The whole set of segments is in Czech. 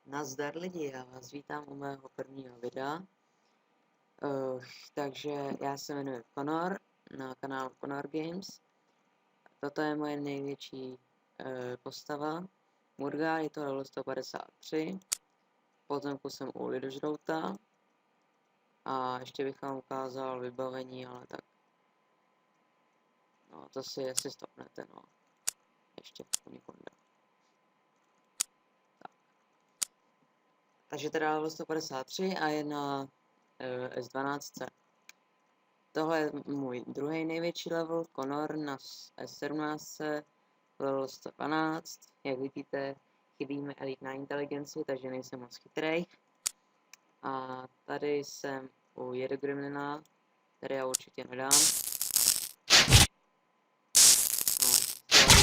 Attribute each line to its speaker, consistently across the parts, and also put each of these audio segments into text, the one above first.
Speaker 1: Nazdar lidi, já vás vítám u mého prvního videa. Takže já se jmenuji Conor na kanálu Conor Games. Toto je moje největší postava. Murga, je to level 153. Pozemku jsem u Lidožrouta. A ještě bych vám ukázal vybavení, ale tak. No, to si asi stopnete, no. Ještě unikonda. Takže teda level 153 a je na S12. Tohle je můj druhý největší level, Conor na S17, level 112. Jak vidíte, chybí mi elite na inteligenci, takže nejsem moc chytrý. A tady jsem u Jedogremlina, který já určitě nedám.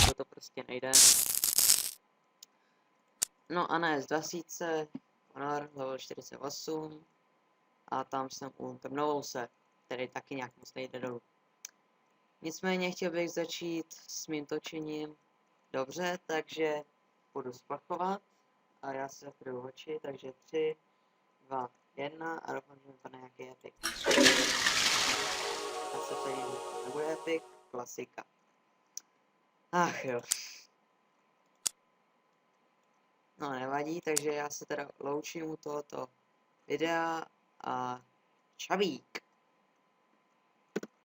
Speaker 1: No, to prostě nejde. No a na S20, Conor, level 48. A tam jsem u Temnovouse, který taky nějak moc nejde dolů. Nicméně chtěl bych začít s mým točením dobře, takže budu splachovat a já se zakryju oči, takže 3, 2, 1 a doufám, že mi to nějaký epic. Já se tady nebude epic, klasika. Ach jo. No nevadí, takže já se teda loučím u tohoto videa a čavík.